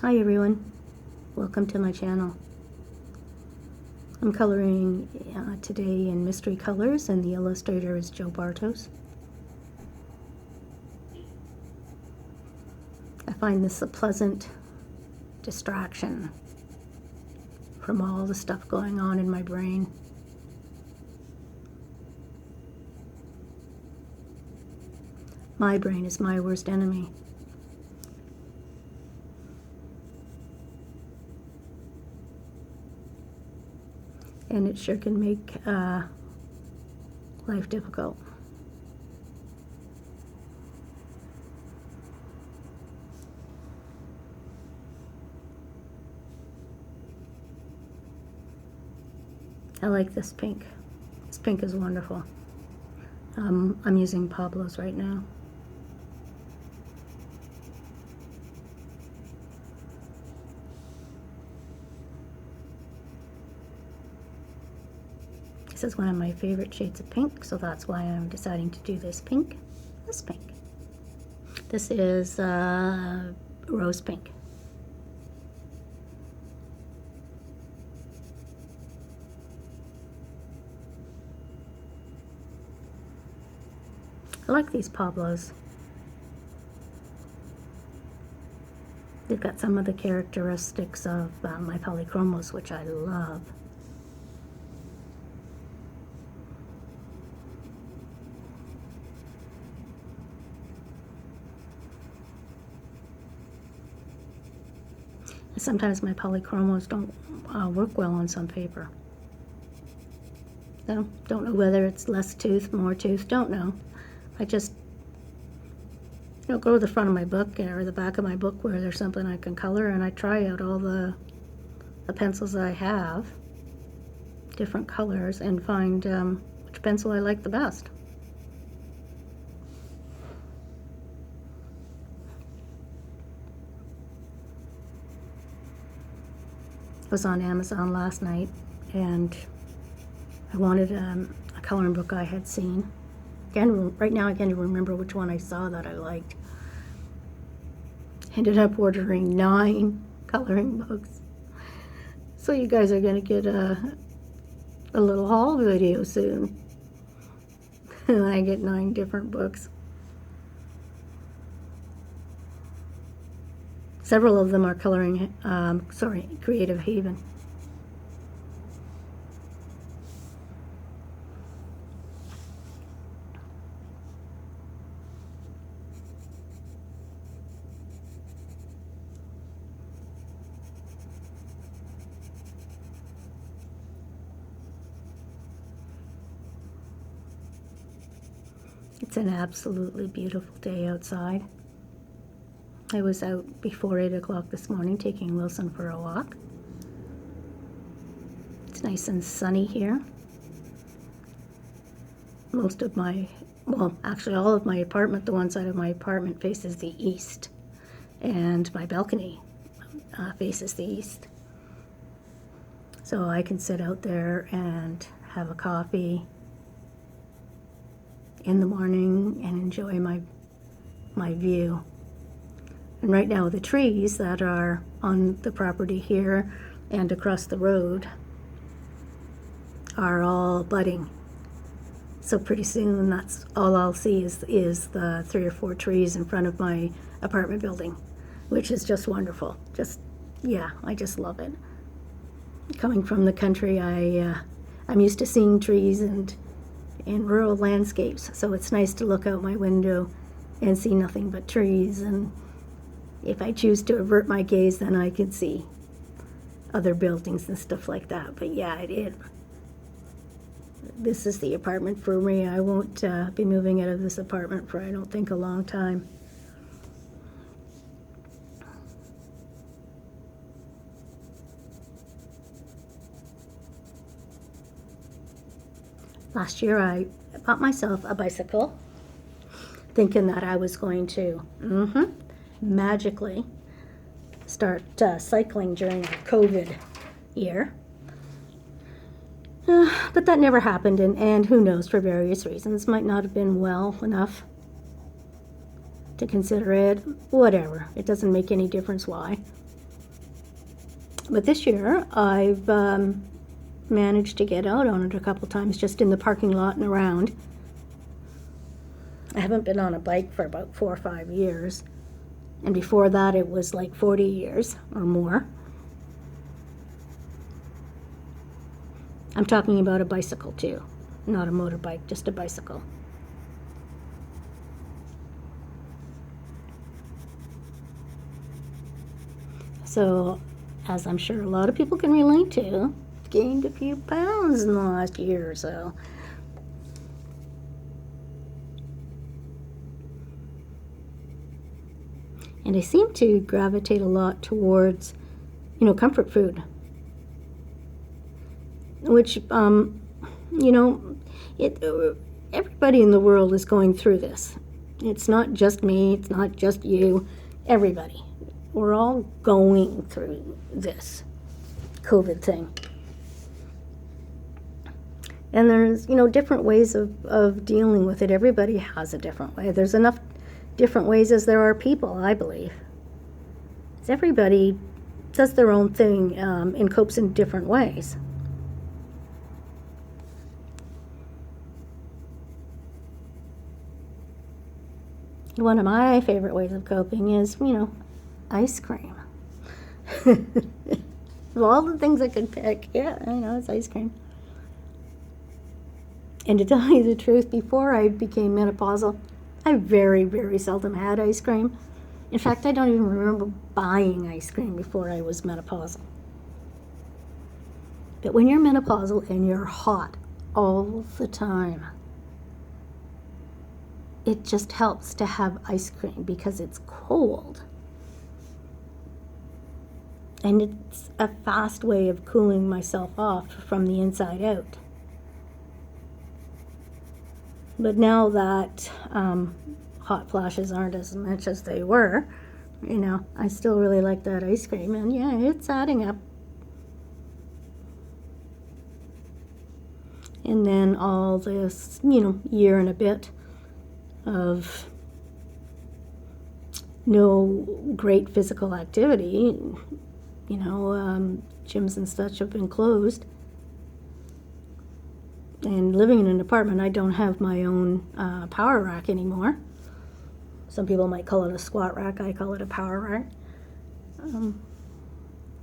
Hi everyone, welcome to my channel. I'm coloring today in Mystery Colors, and the illustrator is Joe Bartos. I find this a pleasant distraction from all the stuff going on in my brain. My brain is my worst enemy. And it sure can make life difficult. I like this pink. This pink is wonderful. I'm using Pablo's right now. This is one of my favorite shades of pink, so that's why I'm deciding to do this pink. This pink. This is rose pink. I like these Pablos. They've got some of the characteristics of my polychromos, which I love. Sometimes my polychromos don't work well on some paper. So, don't know whether it's less tooth, more tooth, don't know. I just go to the front of my book or the back of my book where there's something I can color, and I try out all the pencils I have, different colors, and find which pencil I like the best. I was on Amazon last night, and I wanted a coloring book I had seen. Again, right now I can't even remember which one I saw that I liked. Ended up ordering 9 coloring books. So you guys are gonna get a little haul video soon. I get 9 different books. Several of them are coloring, Creative Haven. It's an absolutely beautiful day outside. I was out before 8 o'clock this morning taking Wilson for a walk. It's nice and sunny here. Most of my, well, actually all of my apartment, the one side of my apartment faces the east, and my balcony faces the east. So I can sit out there and have a coffee in the morning and enjoy my view. And right now the trees that are on the property here and across the road are all budding. So pretty soon that's all I'll see is the 3 or 4 trees in front of my apartment building, which is just wonderful. Just, yeah, I just love it. Coming from the country, I'm used to seeing trees and in rural landscapes, so it's nice to look out my window and see nothing but trees, and if I choose to avert my gaze, then I can see other buildings and stuff like that. But yeah, this is the apartment for me. I won't be moving out of this apartment for, I don't think, a long time. Last year I bought myself a bicycle, thinking that I was going to magically start cycling during the COVID year. But that never happened, and who knows, for various reasons. Might not have been well enough to consider it. Whatever. It doesn't make any difference why. But this year, I've managed to get out on it a couple times, just in the parking lot and around. I haven't been on a bike for about 4 or 5 years. And before that, it was like 40 years or more. I'm talking about a bicycle too, not a motorbike, just a bicycle. So, as I'm sure a lot of people can relate to, I've gained a few pounds in the last year or so. And I seem to gravitate a lot towards, comfort food. Which, everybody in the world is going through this. It's not just me, it's not just you, everybody. We're all going through this COVID thing. And there's, different ways of dealing with it. Everybody has a different way. There's enough different ways as there are people, I believe. Everybody does their own thing and copes in different ways. One of my favorite ways of coping is, ice cream. Of all the things I could pick, it's ice cream. And to tell you the truth, before I became menopausal, I very, very seldom had ice cream. In fact, I don't even remember buying ice cream before I was menopausal. But when you're menopausal and you're hot all the time, it just helps to have ice cream because it's cold. And it's a fast way of cooling myself off from the inside out. But now that hot flashes aren't as much as they were, I still really like that ice cream. And yeah, it's adding up. And then all this, year and a bit of no great physical activity, gyms and such have been closed. And living in an apartment, I don't have my own power rack anymore. Some people might call it a squat rack. I call it a power rack.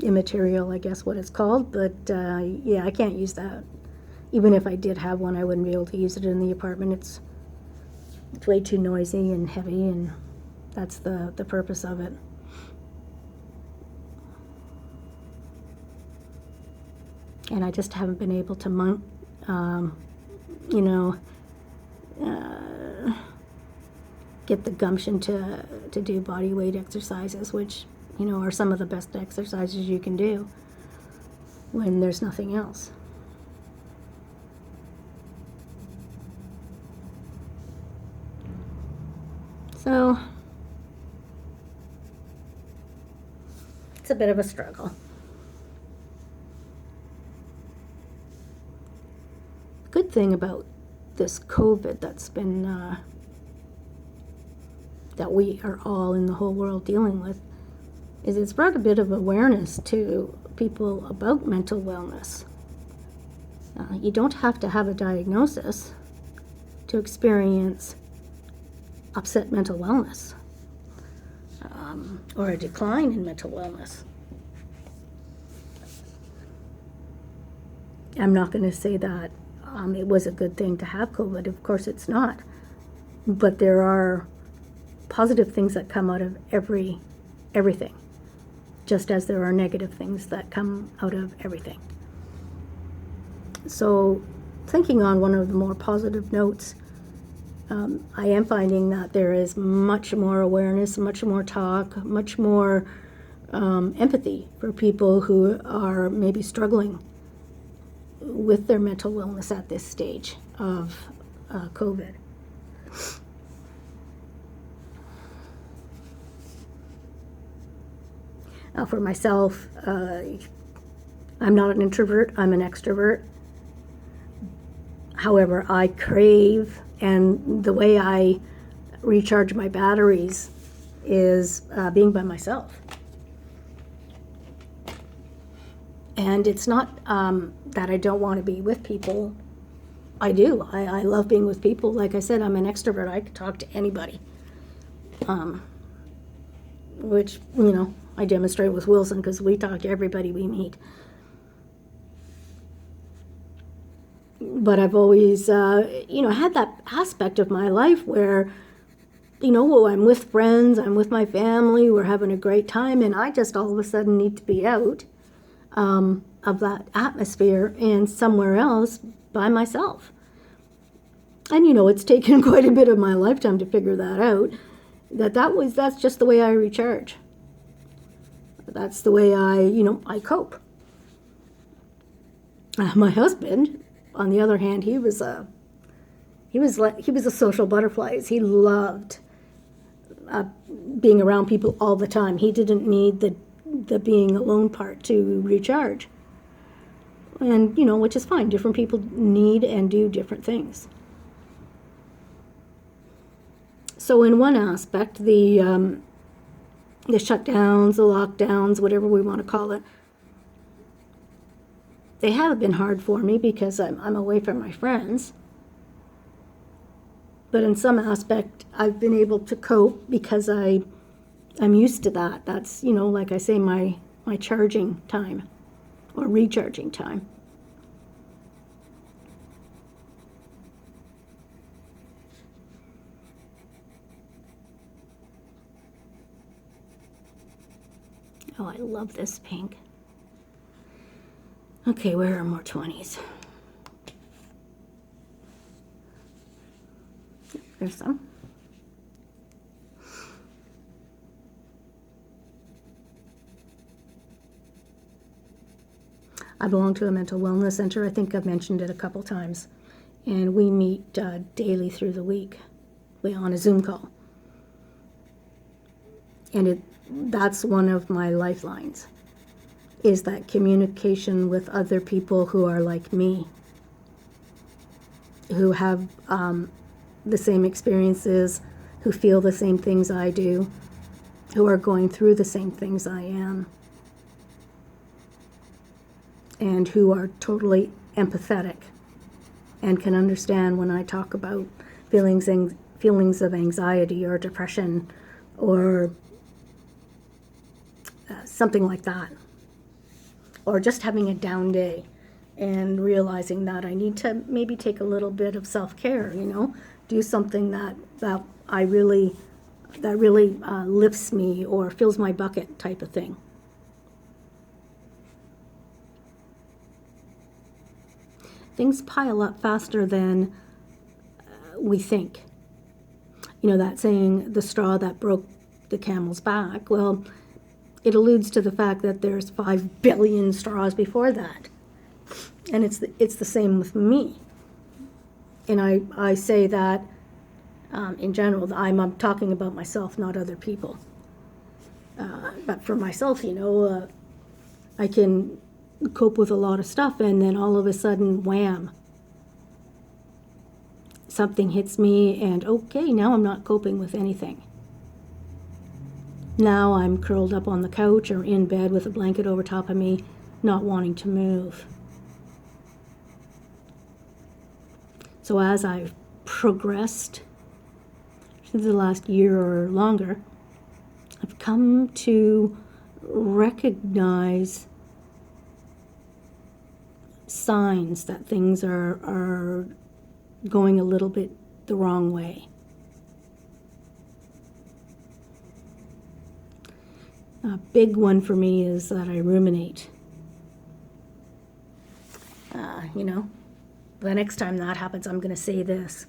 Immaterial, I guess, what it's called. But I can't use that. Even if I did have one, I wouldn't be able to use it in the apartment. It's way too noisy and heavy, and that's the purpose of it. And I just haven't been able to get the gumption to do body weight exercises, which, are some of the best exercises you can do when there's nothing else. So, it's a bit of a struggle. Good thing about this COVID that's been, that we are all in the whole world dealing with, is it's brought a bit of awareness to people about mental wellness. You don't have to have a diagnosis to experience upset mental wellness or a decline in mental wellness. I'm not going to say that it was a good thing to have COVID. Of course it's not. But there are positive things that come out of everything, just as there are negative things that come out of everything. So, thinking on one of the more positive notes, I am finding that there is much more awareness, much more talk, much more empathy for people who are maybe struggling with their mental wellness at this stage of COVID. For myself, I'm not an introvert, I'm an extrovert. However, I crave, and the way I recharge my batteries is being by myself. And it's not that I don't want to be with people. I do. I love being with people. Like I said, I'm an extrovert. I can talk to anybody. Which, I demonstrate with Wilson because we talk to everybody we meet. But I've always, had that aspect of my life where, I'm with friends, I'm with my family, we're having a great time, and I just all of a sudden need to be out of that atmosphere and somewhere else by myself. And, it's taken quite a bit of my lifetime to figure that out, that's just the way I recharge. That's the way I cope. My husband, on the other hand, he was a social butterfly. He loved being around people all the time. He didn't need the being alone part to recharge. And, which is fine. Different people need and do different things. So in one aspect, the shutdowns, the lockdowns, whatever we want to call it, they have been hard for me because I'm away from my friends. But in some aspect, I've been able to cope because I'm used to that. That's, like I say, my charging time or recharging time. Oh, I love this pink. Okay, where are more 20s? There's some. I belong to a mental wellness center. I think I've mentioned it a couple times. And we meet daily through the week. We're on a Zoom call. And that's one of my lifelines, is that communication with other people who are like me, who have the same experiences, who feel the same things I do, who are going through the same things I am, and who are totally empathetic and can understand when I talk about feelings of anxiety or depression or something like that, or just having a down day and realizing that I need to maybe take a little bit of self-care, do something that really lifts me or fills my bucket type of thing. Things pile up faster than we think. That saying, the straw that broke the camel's back, well, it alludes to the fact that there's 5 billion straws before that. And it's the same with me. And I say that in general, I'm talking about myself, not other people. But for myself, I can cope with a lot of stuff, and then all of a sudden, wham, something hits me, and okay, now I'm not coping with anything. Now I'm curled up on the couch or in bed with a blanket over top of me, not wanting to move. So as I've progressed through the last year or longer, I've come to recognize signs that things are going a little bit the wrong way. A big one for me is that I ruminate. The next time that happens, I'm going to say this.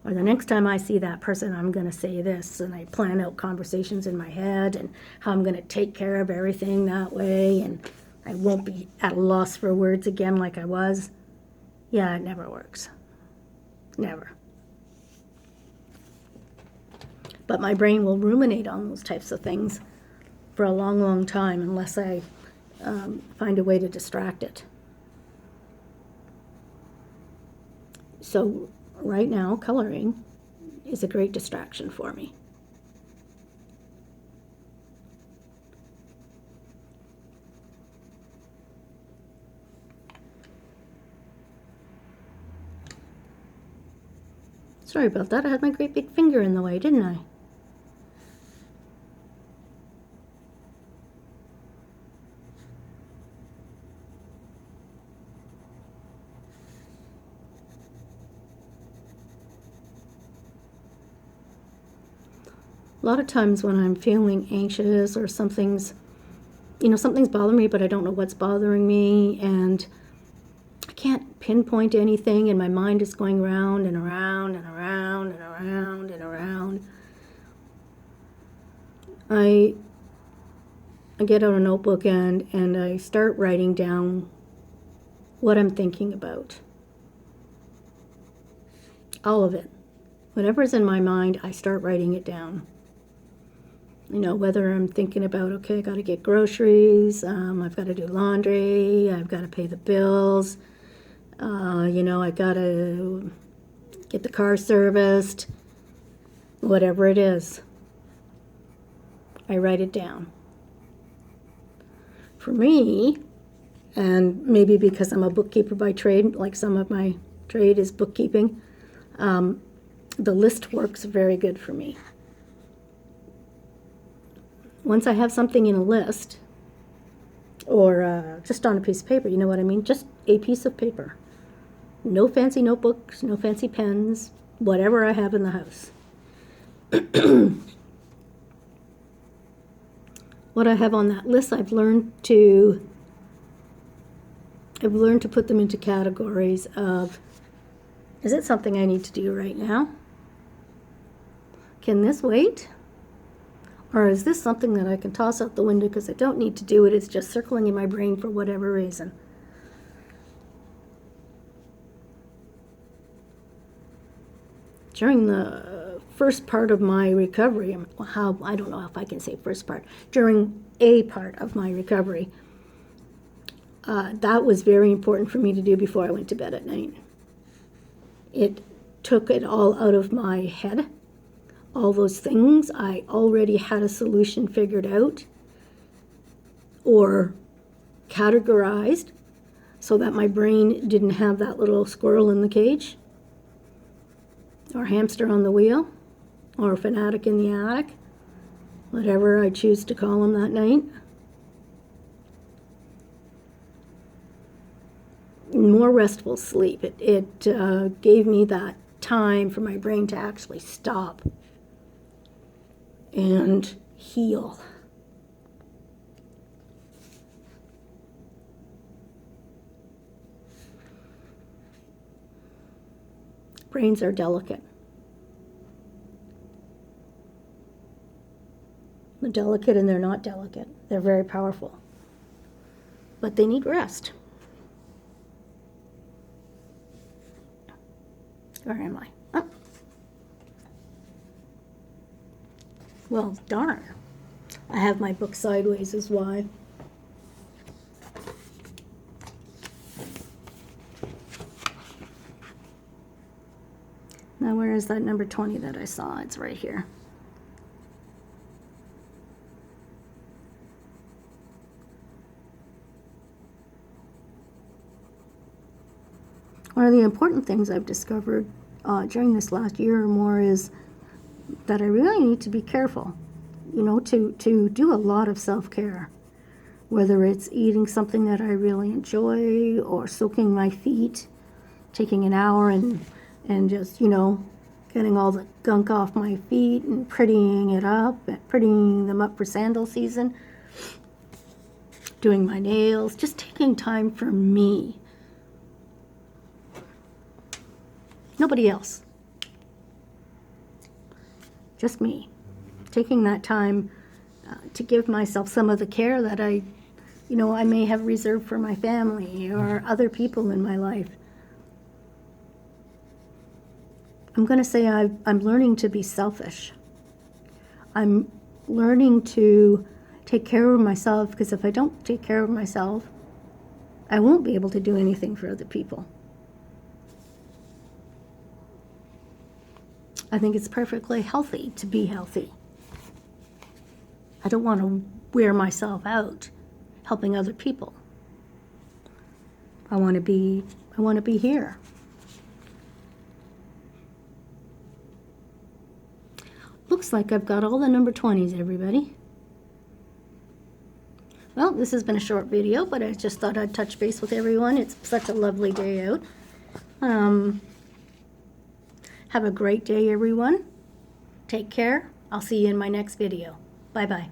Or the next time I see that person, I'm going to say this. And I plan out conversations in my head and how I'm going to take care of everything that way. And I won't be at a loss for words again like I was. Yeah, it never works. Never. But my brain will ruminate on those types of things for a long, long time unless I find a way to distract it. So right now, coloring is a great distraction for me. Sorry about that. I had my great big finger in the way, didn't I? A lot of times when I'm feeling anxious or something's bothering me, but I don't know what's bothering me, and I can't pinpoint anything, and my mind is going round and around and around and around and around. I get out a notebook and I start writing down what I'm thinking about. All of it. Whatever's in my mind, I start writing it down. Whether I'm thinking about, okay, I got to get groceries, I've got to do laundry, I've got to pay the bills, I got to get the car serviced, whatever it is, I write it down. For me, and maybe because I'm a bookkeeper by trade, like some of my trade is bookkeeping, the list works very good for me. Once I have something in a list, or just on a piece of paper, you know what I mean? Just a piece of paper. No fancy notebooks, no fancy pens, whatever I have in the house. What I have on that list, I've learned to put them into categories of, is it something I need to do right now? Can this wait? Or is this something that I can toss out the window because I don't need to do it? It's just circling in my brain for whatever reason. During the first part of my recovery, I don't know if I can say first part, during a part of my recovery, that was very important for me to do before I went to bed at night. It took it all out of my head. All those things, I already had a solution figured out or categorized so that my brain didn't have that little squirrel in the cage or hamster on the wheel or fanatic in the attic, whatever I choose to call him that night. More restful sleep. It gave me that time for my brain to actually stop and heal. Brains are delicate. They're delicate and they're not delicate. They're very powerful. But they need rest. Where am I? Oh. Well, darn. I have my book sideways is why. Now, where is that number 20 that I saw? It's right here. One of the important things I've discovered during this last year or more is that I really need to be careful, to do a lot of self-care, whether it's eating something that I really enjoy or soaking my feet, taking an hour and just, getting all the gunk off my feet and prettying them up for sandal season, doing my nails, just taking time for me. Nobody else. Just me. Taking that time to give myself some of the care that I may have reserved for my family or other people in my life. I'm going to say I'm learning to be selfish. I'm learning to take care of myself, because if I don't take care of myself, I won't be able to do anything for other people. I think it's perfectly healthy to be healthy. I don't want to wear myself out helping other people. I want to be here. Looks like I've got all the number 20s, everybody. Well, this has been a short video, but I just thought I'd touch base with everyone. It's such a lovely day out. Have a great day, everyone. Take care. I'll see you in my next video. Bye-bye.